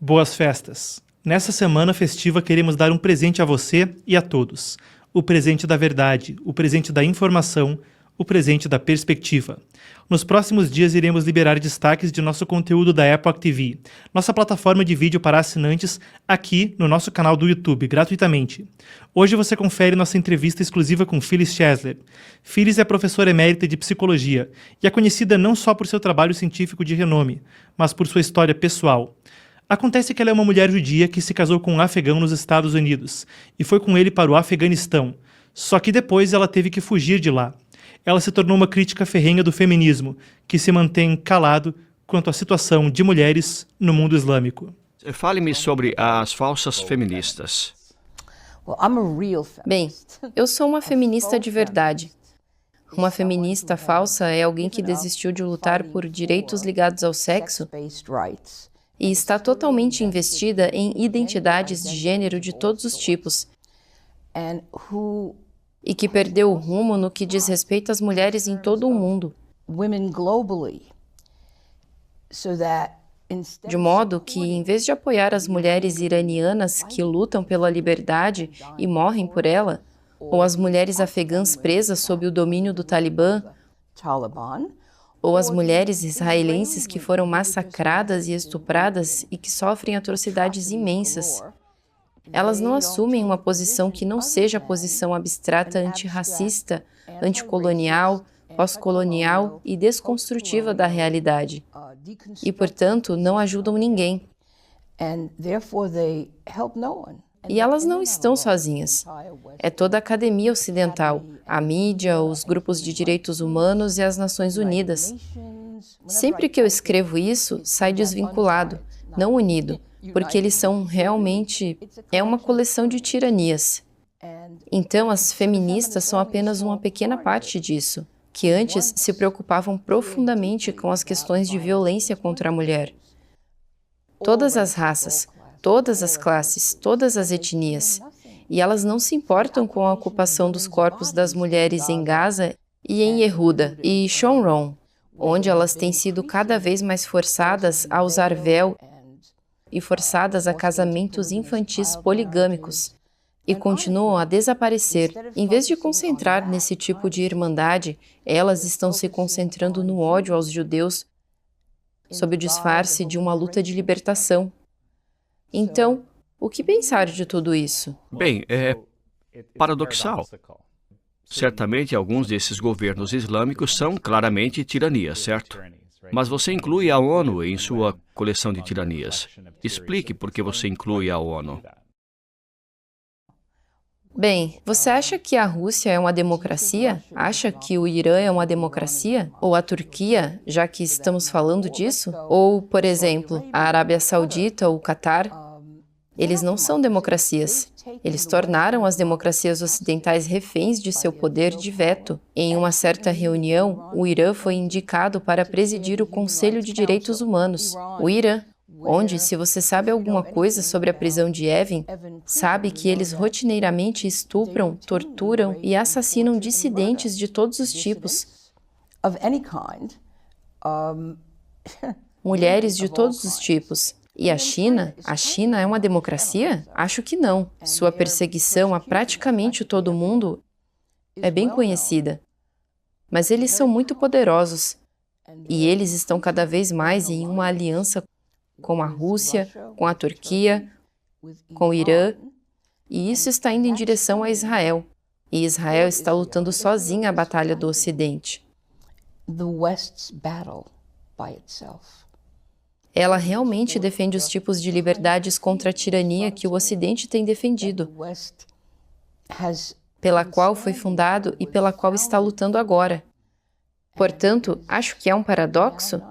Boas festas! Nessa semana festiva queremos dar um presente a você e a todos. O presente da verdade, o presente da informação, o presente da perspectiva. Nos próximos dias iremos liberar destaques de nosso conteúdo da Epoch TV, nossa plataforma de vídeo para assinantes, aqui no nosso canal do YouTube, gratuitamente. Hoje você confere nossa entrevista exclusiva com Phyllis Chesler. Phyllis é professora emérita de psicologia e é conhecida não só por seu trabalho científico de renome, mas por sua história pessoal. Acontece que ela é uma mulher judia que se casou com um afegão nos Estados Unidos e foi com ele para o Afeganistão. Só que depois ela teve que fugir de lá. Ela se tornou uma crítica ferrenha do feminismo, que se mantém calado quanto à situação de mulheres no mundo islâmico. Fale-me sobre as falsas feministas. Bem, eu sou uma feminista de verdade. Uma feminista falsa é alguém que desistiu de lutar por direitos ligados ao sexo e está totalmente investida em identidades de gênero de todos os tipos e que perdeu o rumo no que diz respeito às mulheres em todo o mundo. De modo que, em vez de apoiar as mulheres iranianas que lutam pela liberdade e morrem por ela, ou as mulheres afegãs presas sob o domínio do Talibã, ou as mulheres israelenses que foram massacradas e estupradas e que sofrem atrocidades imensas, elas não assumem uma posição que não seja a posição abstrata antirracista, anticolonial, pós-colonial e desconstrutiva da realidade. E, portanto, não ajudam ninguém. E elas não estão sozinhas. É toda a academia ocidental, a mídia, os grupos de direitos humanos e as Nações Unidas. Sempre que eu escrevo isso, sai desvinculado, não unido, porque eles são realmente... é uma coleção de tiranias. Então, as feministas são apenas uma pequena parte disso, que antes se preocupavam profundamente com as questões de violência contra a mulher. Todas as raças, todas as classes, todas as etnias. E elas não se importam com a ocupação dos corpos das mulheres em Gaza e em Yehuda e Shomron, onde elas têm sido cada vez mais forçadas a usar véu e forçadas a casamentos infantis poligâmicos, e continuam a desaparecer. Em vez de concentrar nesse tipo de irmandade, elas estão se concentrando no ódio aos judeus sob o disfarce de uma luta de libertação. Então, o que pensar de tudo isso? Bem, é paradoxal. Certamente, alguns desses governos islâmicos são claramente tiranias, certo? Mas você inclui a ONU em sua coleção de tiranias. Explique por que você inclui a ONU. Bem, você acha que a Rússia é uma democracia? Acha que o Irã é uma democracia? Ou a Turquia, já que estamos falando disso? Ou, por exemplo, a Arábia Saudita ou o Catar? Eles não são democracias. Eles tornaram as democracias ocidentais reféns de seu poder de veto. Em uma certa reunião, o Irã foi indicado para presidir o Conselho de Direitos Humanos. O Irã, onde, se você sabe alguma coisa sobre a prisão de Evin, sabe que eles rotineiramente estupram, torturam e assassinam dissidentes de todos os tipos. Mulheres de todos os tipos. E a China? A China é uma democracia? Acho que não. Sua perseguição a praticamente todo mundo é bem conhecida. Mas eles são muito poderosos. E eles estão cada vez mais em uma aliança com a Rússia, com a Turquia, com o Irã. E isso está indo em direção a Israel. E Israel está lutando sozinha a batalha do Ocidente. Ela realmente defende os tipos de liberdades contra a tirania que o Ocidente tem defendido, pela qual foi fundado e pela qual está lutando agora. Portanto, acho que é um paradoxo?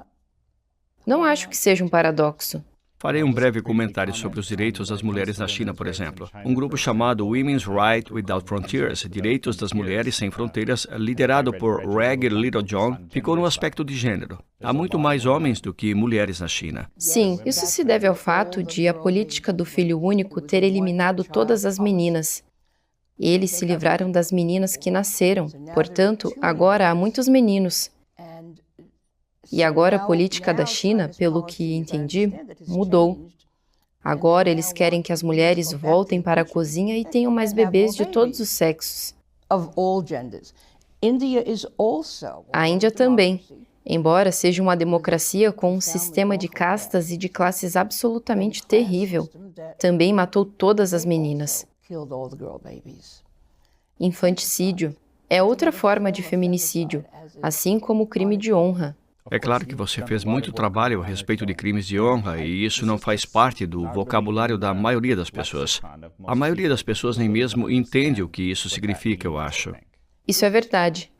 Não acho que seja um paradoxo. Farei um breve comentário sobre os direitos das mulheres na China, por exemplo. Um grupo chamado Women's Rights Without Frontiers, Direitos das Mulheres Sem Fronteiras, liderado por Reg Littlejohn, ficou no aspecto de gênero. Há muito mais homens do que mulheres na China. Sim, isso se deve ao fato de a política do filho único ter eliminado todas as meninas. Eles se livraram das meninas que nasceram. Portanto, agora há muitos meninos. E agora a política da China, pelo que entendi, mudou. Agora eles querem que as mulheres voltem para a cozinha e tenham mais bebês de todos os sexos. A Índia também, embora seja uma democracia com um sistema de castas e de classes absolutamente terrível, também matou todas as meninas. Infanticídio é outra forma de feminicídio, assim como o crime de honra. É claro que você fez muito trabalho a respeito de crimes de honra e isso não faz parte do vocabulário da maioria das pessoas. A maioria das pessoas nem mesmo entende o que isso significa, eu acho. Isso é verdade.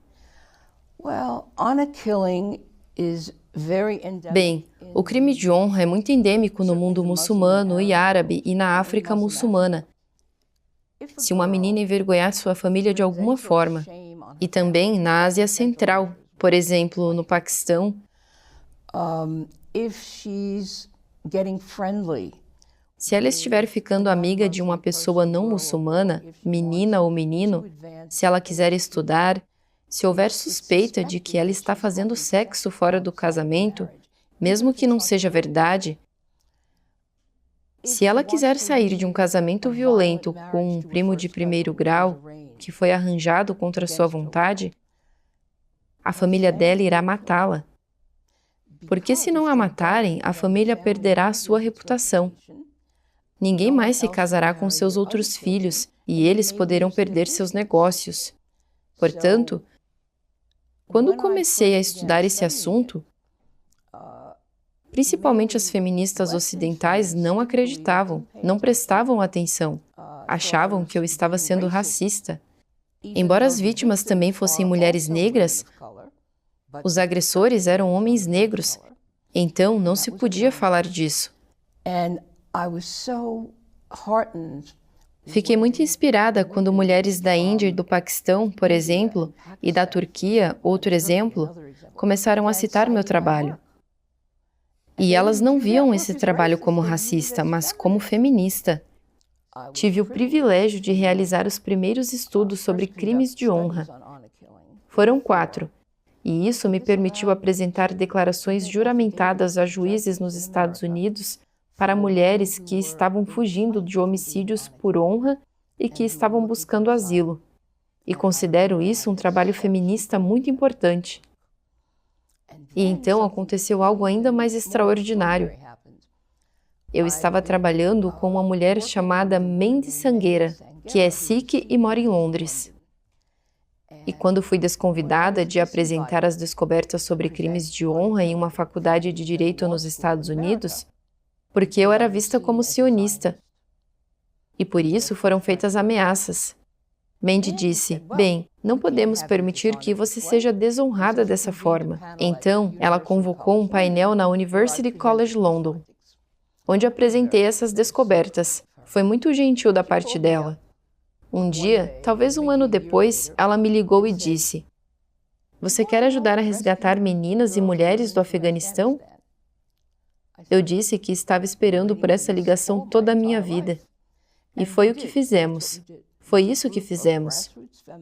Bem, o crime de honra é muito endêmico no mundo muçulmano e árabe e na África muçulmana. Se uma menina envergonhar sua família de alguma forma, e também na Ásia Central, por exemplo, no Paquistão, se ela estiver ficando amiga de uma pessoa não muçulmana, menina ou menino, se ela quiser estudar, se houver suspeita de que ela está fazendo sexo fora do casamento, mesmo que não seja verdade, se ela quiser sair de um casamento violento com um primo de primeiro grau, que foi arranjado contra sua vontade, a família dela irá matá-la. Porque se não a matarem, a família perderá a sua reputação. Ninguém mais se casará com seus outros filhos e eles poderão perder seus negócios. Portanto, quando comecei a estudar esse assunto, principalmente as feministas ocidentais não acreditavam, não prestavam atenção, achavam que eu estava sendo racista. Embora as vítimas também fossem mulheres negras, os agressores eram homens negros, então não se podia falar disso. Fiquei muito inspirada quando mulheres da Índia e do Paquistão, por exemplo, e da Turquia, outro exemplo, começaram a citar meu trabalho. E elas não viam esse trabalho como racista, mas como feminista. Tive o privilégio de realizar os primeiros estudos sobre crimes de honra. Foram 4, e isso me permitiu apresentar declarações juramentadas a juízes nos Estados Unidos para mulheres que estavam fugindo de homicídios por honra e que estavam buscando asilo. E considero isso um trabalho feminista muito importante. E então aconteceu algo ainda mais extraordinário. Eu estava trabalhando com uma mulher chamada Mandy Sangueira, que é sikh e mora em Londres. E quando fui desconvidada de apresentar as descobertas sobre crimes de honra em uma faculdade de direito nos Estados Unidos, porque eu era vista como sionista. E por isso foram feitas ameaças. Mandy disse, bem, não podemos permitir que você seja desonrada dessa forma. Então, ela convocou um painel na University College London, onde apresentei essas descobertas. Foi muito gentil da parte dela. Um dia, talvez um ano depois, ela me ligou e disse, você quer ajudar a resgatar meninas e mulheres do Afeganistão? Eu disse que estava esperando por essa ligação toda a minha vida. E foi o que fizemos. Foi isso que fizemos.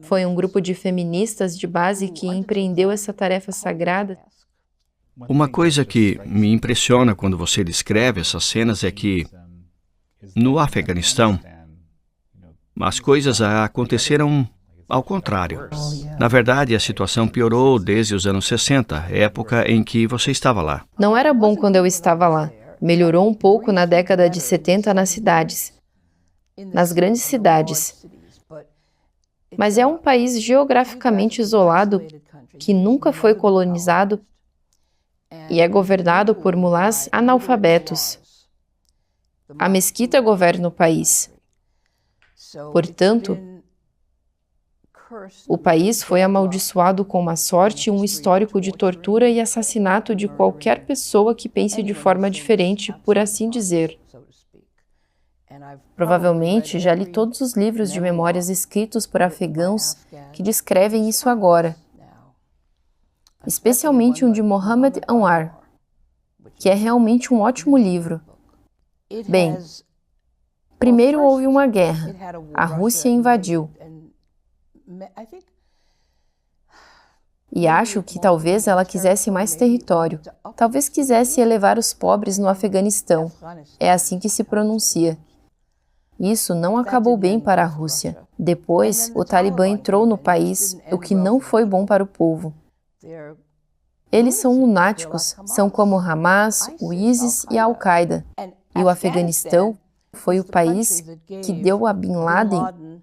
Foi um grupo de feministas de base que empreendeu essa tarefa sagrada. Uma coisa que me impressiona quando você descreve essas cenas é que, no Afeganistão, as coisas aconteceram ao contrário. Na verdade, a situação piorou desde os anos 60, época em que você estava lá. Não era bom quando eu estava lá. Melhorou um pouco na década de 70 nas cidades, nas grandes cidades. Mas é um país geograficamente isolado, que nunca foi colonizado e é governado por mulás analfabetos. A mesquita governa o país. Portanto, o país foi amaldiçoado com uma sorte e um histórico de tortura e assassinato de qualquer pessoa que pense de forma diferente, por assim dizer. Provavelmente já li todos os livros de memórias escritos por afegãos que descrevem isso agora, especialmente um de Mohammed Anwar, que é realmente um ótimo livro. Bem, primeiro houve uma guerra. A Rússia invadiu. E acho que talvez ela quisesse mais território. Talvez quisesse elevar os pobres no Afeganistão. É assim que se pronuncia. Isso não acabou bem para a Rússia. Depois, o Talibã entrou no país, o que não foi bom para o povo. Eles são lunáticos, são como o Hamas, o ISIS e a Al-Qaeda. E o Afeganistão foi o país que deu a Bin Laden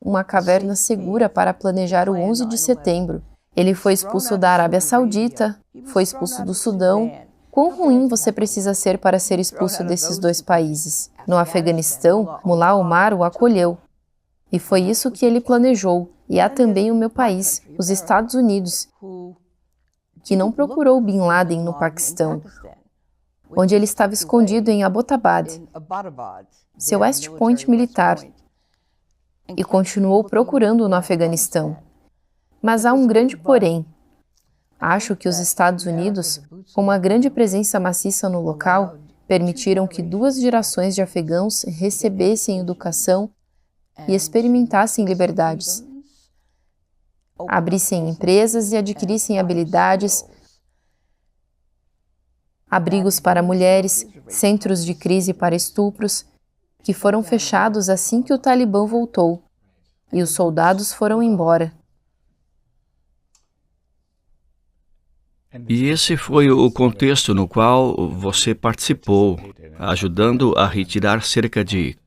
uma caverna segura para planejar o 11 de setembro. Ele foi expulso da Arábia Saudita, foi expulso do Sudão. Quão ruim você precisa ser para ser expulso desses dois países? No Afeganistão, Mullah Omar o acolheu. E foi isso que ele planejou. E há também o meu país, os Estados Unidos, que não procurou Bin Laden no Paquistão, onde ele estava escondido em Abbottabad, seu West Point militar, e continuou procurando no Afeganistão. Mas há um grande porém. Acho que os Estados Unidos, com uma grande presença maciça no local, permitiram que 2 gerações de afegãos recebessem educação e experimentassem liberdades, abrissem empresas e adquirissem habilidades, abrigos para mulheres, centros de crise para estupros, que foram fechados assim que o Talibã voltou, e os soldados foram embora. E esse foi o contexto no qual você participou, ajudando a retirar cerca de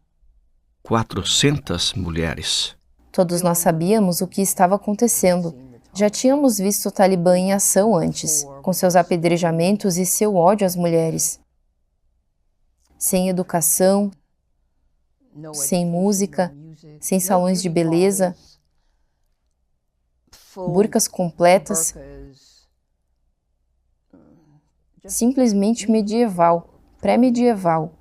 400 mulheres. Todos nós sabíamos o que estava acontecendo. Já tínhamos visto o Talibã em ação antes, com seus apedrejamentos e seu ódio às mulheres. Sem educação, sem música, sem salões de beleza, burcas completas, simplesmente medieval, pré-medieval.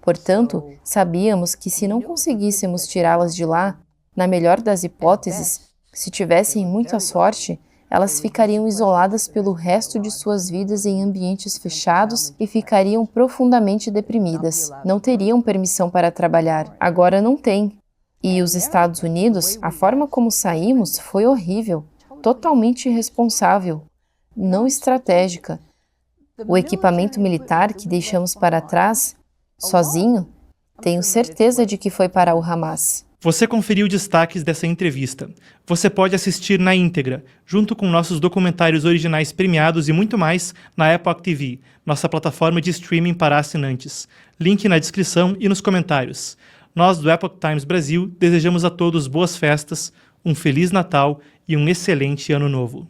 Portanto, sabíamos que se não conseguíssemos tirá-las de lá, na melhor das hipóteses, se tivessem muita sorte, elas ficariam isoladas pelo resto de suas vidas em ambientes fechados e ficariam profundamente deprimidas. Não teriam permissão para trabalhar. Agora não tem. E os Estados Unidos, a forma como saímos foi horrível, totalmente irresponsável, não estratégica. O equipamento militar que deixamos para trás, sozinho, tenho certeza de que foi para o Hamas. Você conferiu destaques dessa entrevista. Você pode assistir na íntegra, junto com nossos documentários originais premiados e muito mais na Epoch TV, nossa plataforma de streaming para assinantes. Link na descrição e nos comentários. Nós do Epoch Times Brasil desejamos a todos boas festas, um Feliz Natal e um excelente Ano Novo.